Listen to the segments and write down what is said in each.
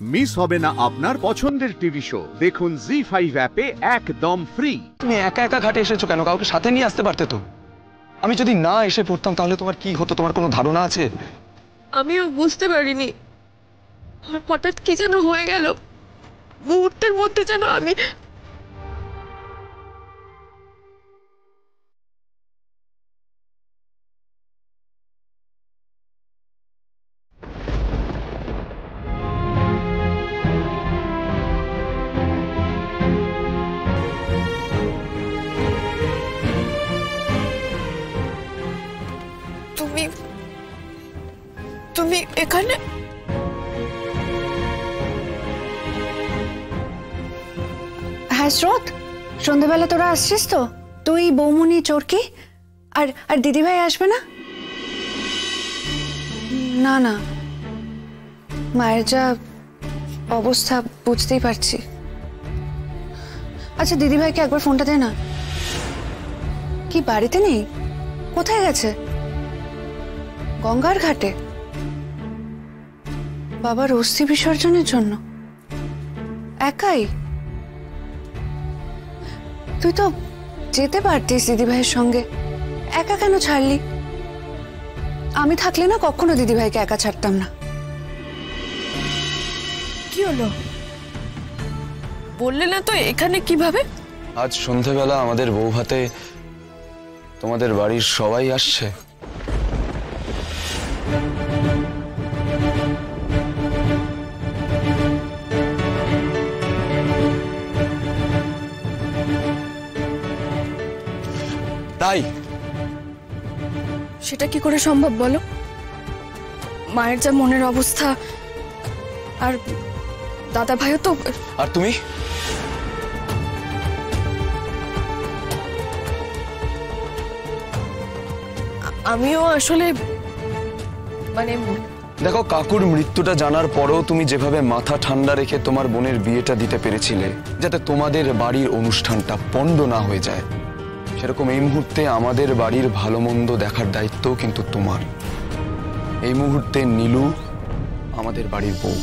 Miss হবে না আপনার পছন্দের টিভি শো। দেখুন জি5 অ্যাপে একদম ফ্রি। তুমি একা একা ঘাটে এসেছো কেন? কাউকে সাথে নিয়ে আসতে পারতে তো। আমি যদি না এসে পড়তাম তাহলে তোমার কি হতো, তোমার কোনো ধারণা আছে? আমিও বুঝতে পারিনি, হঠাৎ কি যেন হয়ে গেল, মুহূর্তের মধ্যে যেন আমি তুমি তুমি এখানে? হ্যাঁ স্রোত, সন্ধ্যেবেলা তোরা আসছিস তো? তুই, বৌমনি, চোরকি আর আর দিদিভাই আসবে না? না না, মায়ের যা অবস্থা বুঝতেই পারছি। আচ্ছা দিদিভাইকে একবার ফোনটা দে না। কি বাড়িতে নেই? কোথায় গেছে? গঙ্গার ঘাটে বাবার অস্থি বিসর্জনের জন্য? একাই? তুই তো যেতে পারতিস দিদিভাইয়ের সঙ্গে, একা কেন ছাড়লি? আমি থাকলে না কখনো দিদিভাইকে একা ছাড়তাম না। কি হলো বললে না তো? এখানে কিভাবে? আজ সন্ধেবেলা আমাদের বউ ভাতে তোমাদের বাড়ির সবাই আসছে। তাই সেটা কি করে সম্ভব বলো? মায়ের যা মনের অবস্থা, আর দাদা ভাইও তো। আর তুমি? আমিও আসলে মানে দেখো, কাকুর মৃত্যুটা জানার পরেও তুমি যেভাবে মাথা ঠান্ডা রেখে তোমার বোনের বিয়েটা দিতে পেরেছিলে যাতে তোমাদের বাড়ির অনুষ্ঠানটা পণ্ড না হয়ে যায়, সেরকম এই মুহূর্তে আমাদের বাড়ির ভালো মন্দ দেখার দায়িত্বও কিন্তু তোমার। এই মুহূর্তে নীলু আমাদের বাড়ির বউ,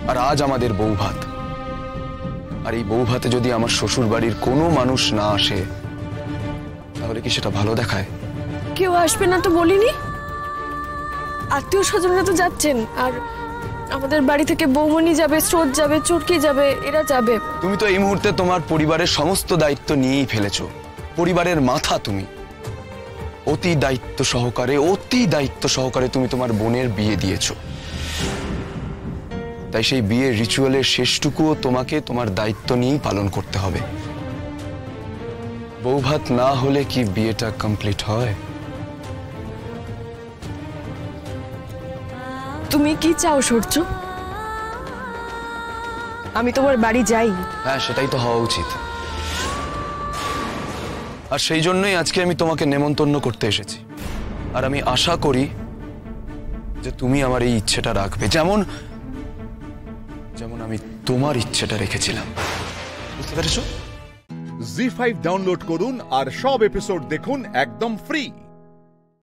আর আজ আমাদের বউ ভাত। আর এই বউ ভাতে যদি আমার শ্বশুর বাড়ির কোনো মানুষ না আসে তাহলে কি সেটা ভালো দেখায়? কেউ আসবে না তো বলিনি, আত্মীয় স্বজনরা তো যাচ্ছেন, আর আমাদের বাড়ি থেকে বৌমনি যাবে, স্রোত যাবে, চোরকি যাবে, এরা যাবে। তুমি তো এই মুহূর্তে তোমার পরিবারের সমস্ত দায়িত্ব নিয়েই ফেলেছো। পরিবারের মাথা তুমি। অতি দায়িত্ব সহকারে তুমি তোমার বোনের বিয়ে দিয়েছো। তাই সেই বিয়ের রিচুয়ালের শেষটুকুও তোমাকে তোমার দায়িত্ব নিয়েই পালন করতে হবে। বৌভাত না হলে কি বিয়েটা কমপ্লিট হয়? তুমি কি চাও সূর্য? আমি তোমার বাড়ি যাই? হ্যাঁ, সেটাই তো হওয়া উচিত। আর সেই জন্যই আজকে আমি তোমাকে নেমন্তন্ন করতে এসেছি। আর আমি আশা করি যে তুমি আমার এই ইচ্ছেটা রাখবে, যেমন আমি তোমার ইচ্ছেটা রেখেছিলাম। বুঝতে পেরেছো? জি5 ডাউনলোড করুন আর সব এপিসোড দেখুন একদম ফ্রি।